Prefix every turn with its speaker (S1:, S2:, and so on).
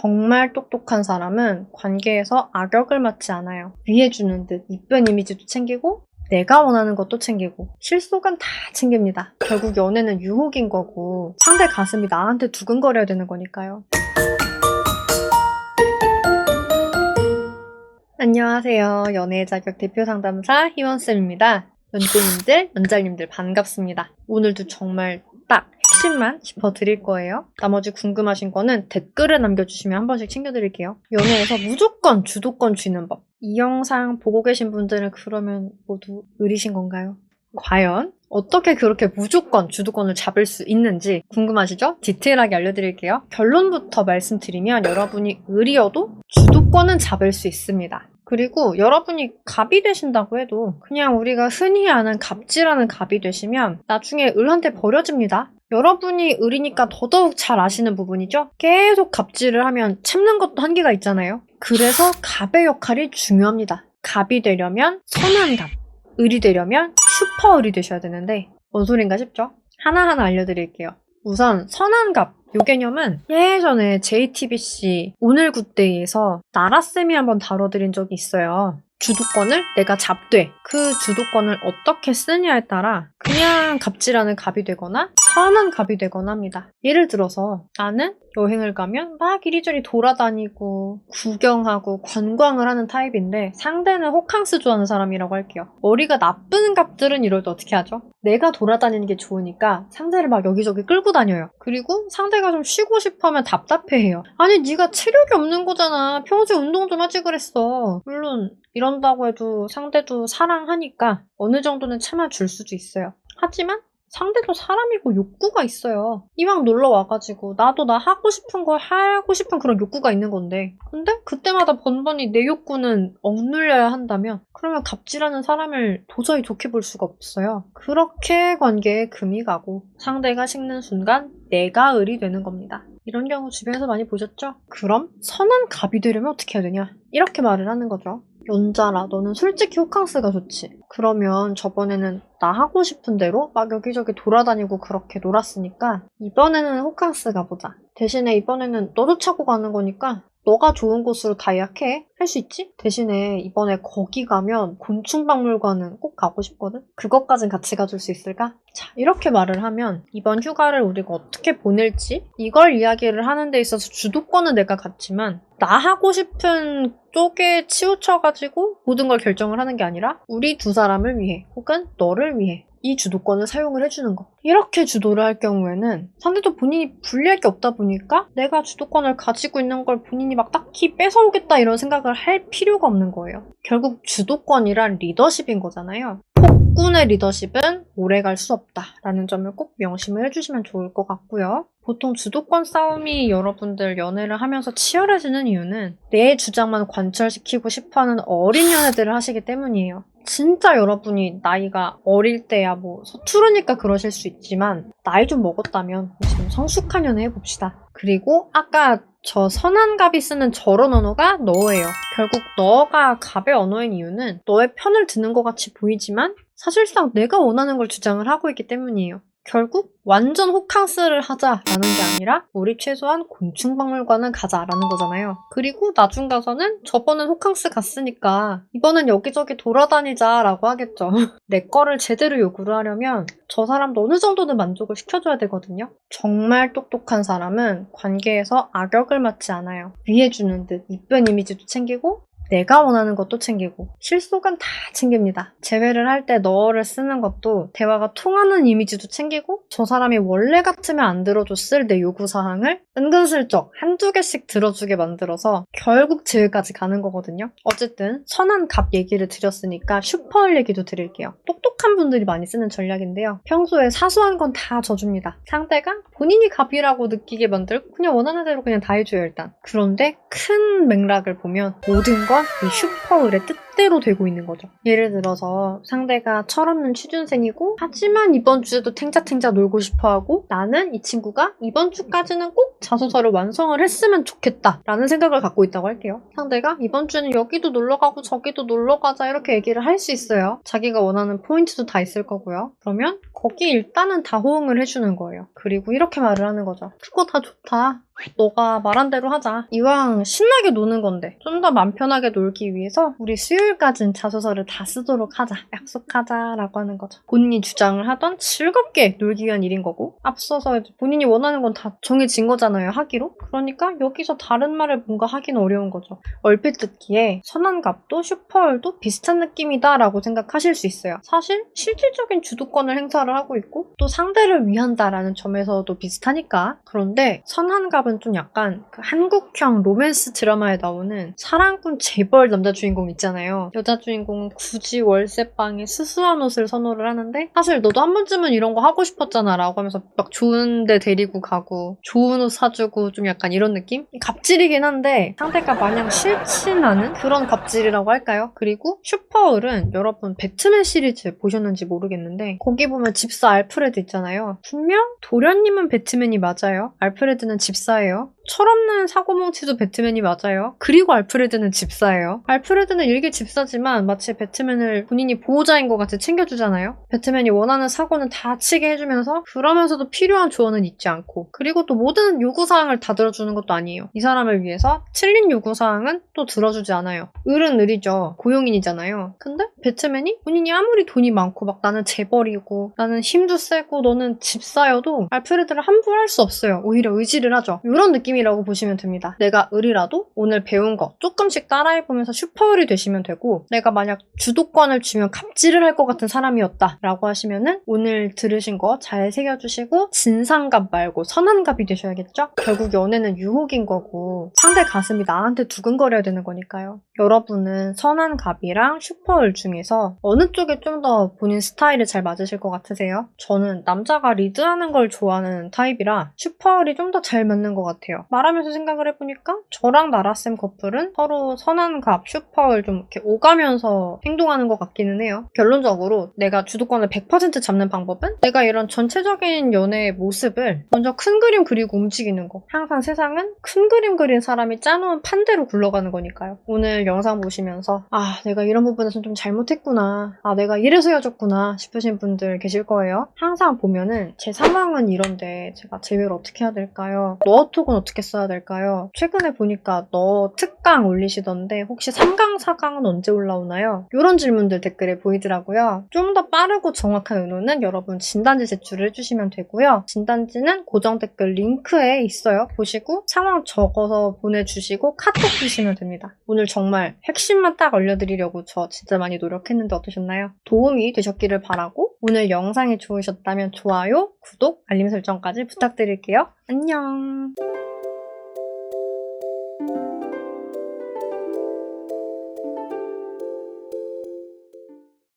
S1: 정말 똑똑한 사람은 관계에서 악역을 맡지 않아요. 위해주는 듯 이쁜 이미지도 챙기고 내가 원하는 것도 챙기고 실속은 다 챙깁니다. 결국 연애는 유혹인 거고 상대 가슴이 나한테 두근거려야 되는 거니까요. 안녕하세요. 연애의 자격 대표 상담사 희원쌤입니다. 연구님들, 연장님들 반갑습니다. 오늘도 정말 딱 핵심만 짚어드릴 거예요. 나머지 궁금하신 거는 댓글에 남겨주시면 한 번씩 챙겨드릴게요. 연애에서 무조건 주도권 쥐는 법. 이 영상 보고 계신 분들은 그러면 모두 의리신 건가요? 과연 어떻게 그렇게 무조건 주도권을 잡을 수 있는지 궁금하시죠? 디테일하게 알려드릴게요. 결론부터 말씀드리면 여러분이 의리여도 주도권은 잡을 수 있습니다. 그리고 여러분이 갑이 되신다고 해도 그냥 우리가 흔히 아는 갑질하는 갑이 되시면 나중에 을한테 버려집니다. 여러분이 을이니까 더더욱 잘 아시는 부분이죠? 계속 갑질을 하면 참는 것도 한계가 있잖아요. 그래서 갑의 역할이 중요합니다. 갑이 되려면 선한 갑, 을이 되려면 슈퍼 을이 되셔야 되는데 뭔 소린가 싶죠? 하나하나 알려드릴게요. 우선 선한 갑, 요 개념은 예전에 JTBC 오늘 굿데이에서 나라쌤이 한번 다뤄드린 적이 있어요. 주도권을 내가 잡되 그 주도권을 어떻게 쓰냐에 따라 그냥 갑질하는 갑이 되거나 선한 갑이 되거나 합니다. 예를 들어서 나는 여행을 가면 막 이리저리 돌아다니고 구경하고 관광을 하는 타입인데 상대는 호캉스 좋아하는 사람이라고 할게요. 머리가 나쁜 갑들은 이럴 때 어떻게 하죠? 내가 돌아다니는 게 좋으니까 상대를 막 여기저기 끌고 다녀요. 그리고 상대가 좀 쉬고 싶으면 답답해해요. 아니 네가 체력이 없는 거잖아. 평소에 운동 좀 하지 그랬어. 물론 이런다고 해도 상대도 사랑하니까 어느 정도는 참아줄 수도 있어요. 하지만 상대도 사람이고 욕구가 있어요. 이왕 놀러 와가지고 나도 나 하고 싶은 걸 하고 싶은 그런 욕구가 있는 건데 근데 그때마다 번번이 내 욕구는 억눌려야 한다면 그러면 갑질하는 사람을 도저히 좋게 볼 수가 없어요. 그렇게 관계에 금이 가고 상대가 식는 순간 내가 을이 되는 겁니다. 이런 경우 주변에서 많이 보셨죠? 그럼 선한 갑이 되려면 어떻게 해야 되냐? 이렇게 말을 하는 거죠. 연자라 너는 솔직히 호캉스가 좋지. 그러면 저번에는 나 하고 싶은 대로 막 여기저기 돌아다니고 그렇게 놀았으니까 이번에는 호캉스 가보자. 대신에 이번에는 너도 차고 가는 거니까 너가 좋은 곳으로 다 예약해. 할 수 있지? 대신에 이번에 거기 가면 곤충박물관은 꼭 가고 싶거든? 그것까진 같이 가줄 수 있을까? 자, 이렇게 말을 하면 이번 휴가를 우리가 어떻게 보낼지 이걸 이야기를 하는 데 있어서 주도권은 내가 갖지만 나 하고 싶은 쪽에 치우쳐가지고 모든 걸 결정을 하는 게 아니라 우리 두 사람을 위해 혹은 너를 위해 이 주도권을 사용을 해주는 거. 이렇게 주도를 할 경우에는 상대도 본인이 불리할 게 없다 보니까 내가 주도권을 가지고 있는 걸 본인이 막 딱히 뺏어오겠다 이런 생각을 할 필요가 없는 거예요. 결국 주도권이란 리더십인 거잖아요. 폭군의 리더십은 오래갈 수 없다라는 점을 꼭 명심을 해주시면 좋을 것 같고요. 보통 주도권 싸움이 여러분들 연애를 하면서 치열해지는 이유는 내 주장만 관철시키고 싶어하는 어린 연애들을 하시기 때문이에요. 진짜 여러분이 나이가 어릴 때야 뭐 서투르니까 그러실 수 있지만 나이 좀 먹었다면 지금 성숙한 연애 해봅시다. 그리고 아까 저 선한 갑이 쓰는 저런 언어가 너예요. 결국 너가 갑의 언어인 이유는 너의 편을 드는 것 같이 보이지만 사실상 내가 원하는 걸 주장을 하고 있기 때문이에요. 결국 완전 호캉스를 하자라는 게 아니라 우리 최소한 곤충박물관은 가자라는 거잖아요. 그리고 나중 가서는 저번엔 호캉스 갔으니까 이번엔 여기저기 돌아다니자라고 하겠죠. 내 거를 제대로 요구를 하려면 저 사람도 어느 정도는 만족을 시켜줘야 되거든요. 정말 똑똑한 사람은 관계에서 악역을 맡지 않아요. 위해주는 듯 이쁜 이미지도 챙기고 내가 원하는 것도 챙기고 실속은 다 챙깁니다. 재회를 할 때 너를 쓰는 것도 대화가 통하는 이미지도 챙기고 저 사람이 원래 같으면 안 들어줬을 내 요구사항을 은근슬쩍 한두 개씩 들어주게 만들어서 결국 재회까지 가는 거거든요. 어쨌든 선한 갑 얘기를 드렸으니까 슈퍼을 얘기도 드릴게요. 똑똑한 분들이 많이 쓰는 전략인데요. 평소에 사소한 건 다 져줍니다. 상대가 본인이 갑이라고 느끼게 만들고 그냥 원하는 대로 그냥 다 해줘요 일단. 그런데 큰 맥락을 보면 모든 건 이 슈퍼을의 뜻 뜻대로 되고 있는 거죠. 예를 들어서 상대가 철없는 취준생이고 하지만 이번 주에도 탱자탱자 놀고 싶어하고 나는 이 친구가 이번 주까지는 꼭 자소서를 완성을 했으면 좋겠다 라는 생각을 갖고 있다고 할게요. 상대가 이번 주에는 여기도 놀러가고 저기도 놀러가자 이렇게 얘기를 할 수 있어요. 자기가 원하는 포인트도 다 있을 거고요. 그러면 거기 일단은 다 호응을 해주는 거예요. 그리고 이렇게 말을 하는 거죠. 그거 다 좋다. 너가 말한 대로 하자. 이왕 신나게 노는 건데 좀 더 맘 편하게 놀기 위해서 우리 수요일까지는 자소서를 다 쓰도록 하자. 약속하자 라고 하는 거죠. 본인이 주장을 하던 즐겁게 놀기 위한 일인 거고 앞서서 본인이 원하는 건 다 정해진 거잖아요. 하기로. 그러니까 여기서 다른 말을 뭔가 하기는 어려운 거죠. 얼핏 듣기에 선한갑도 슈퍼월도 비슷한 느낌이다 라고 생각하실 수 있어요. 사실 실질적인 주도권을 행사를 하고 있고 또 상대를 위한다라는 점에서도 비슷하니까. 그런데 선한갑은 좀 약간 그 한국형 로맨스 드라마에 나오는 사랑꾼 재벌 남자 주인공 있잖아요. 여자 주인공은 굳이 월세방에 스수한 옷을 선호를 하는데 사실 너도 한 번쯤은 이런 거 하고 싶었잖아 라고 하면서 막 좋은 데 데리고 가고 좋은 옷 사주고 좀 약간 이런 느낌? 갑질이긴 한데 상대가 마냥 싫진 않은 그런 갑질이라고 할까요? 그리고 슈퍼울은 여러분 배트맨 시리즈 보셨는지 모르겠는데 거기 보면 집사 알프레드 있잖아요. 분명 도련님은 배트맨이 맞아요. 알프레드는 집사예요. 철없는 사고뭉치도 배트맨이 맞아요. 그리고 알프레드는 집사예요. 알프레드는 일개 집사지만 마치 배트맨을 본인이 보호자인 것 같이 챙겨주잖아요. 배트맨이 원하는 사고는 다 치게 해주면서 그러면서도 필요한 조언은 잊지 않고 그리고 또 모든 요구사항을 다 들어주는 것도 아니에요. 이 사람을 위해서 틀린 요구사항은 또 들어주지 않아요. 을은 을이죠. 고용인이잖아요. 근데 배트맨이 본인이 아무리 돈이 많고 막 나는 재벌이고 나는 힘도 세고 너는 집사여도 알프레드를 함부로 할 수 없어요. 오히려 의지를 하죠. 이런 느낌이라고 보시면 됩니다. 내가 을이라도 오늘 배운 거 조금씩 따라해보면서 슈퍼을이 되시면 되고 내가 만약 주도권을 주면 갑질을 할 것 같은 사람이었다 라고 하시면은 오늘 들으신 거 잘 새겨주시고 진상갑 말고 선한갑이 되셔야겠죠? 결국 연애는 유혹인 거고 상대 가슴이 나한테 두근거려야 되는 거니까요. 여러분은 선한갑이랑 슈퍼을 중에서 어느 쪽에 좀 더 본인 스타일에 잘 맞으실 것 같으세요? 저는 남자가 리드하는 걸 좋아하는 타입이라 슈퍼을이 좀 더 잘 맞는 것 같아요. 말하면서 생각을 해보니까 저랑 나라쌤 커플은 서로 선한갑, 슈퍼을 좀 이렇게 오가면서 행동하는 것 같기는 해요. 결론적으로 내가 주도권을 100% 잡는 방법은 내가 이런 전체적인 연애의 모습을 먼저 큰 그림 그리고 움직이는 거. 항상 세상은 큰 그림 그린 사람이 짜놓은 판대로 굴러가는 거니까요. 오늘 영상 보시면서 아 내가 이런 부분에서 좀 잘못했구나. 아 내가 이래서 헤어졌구나 싶으신 분들 계실 거예요. 항상 보면은 제 상황은 이런데 제가 제외를 어떻게 해야 될까요? 너어톡은 어떻게 써야 될까요? 최근에 보니까 너 특강 올리시던데 혹시 3강, 4강은 언제 올라오나요? 이런 질문들 댓글에 보이더라고요. 좀 더 빠르고 정확한 의논은 여러분 진단지 제출을 해주시면 되고요. 진단지는 고정 댓글 링크에 있어요. 보시고 상황 적어서 보내주시고 카톡 주시면 됩니다. 오늘 정말 핵심만 딱 알려드리려고 저 진짜 많이 노력했는데 어떠셨나요? 도움이 되셨기를 바라고 오늘 영상이 좋으셨다면 좋아요, 구독, 알림 설정까지 부탁드릴게요. 안녕!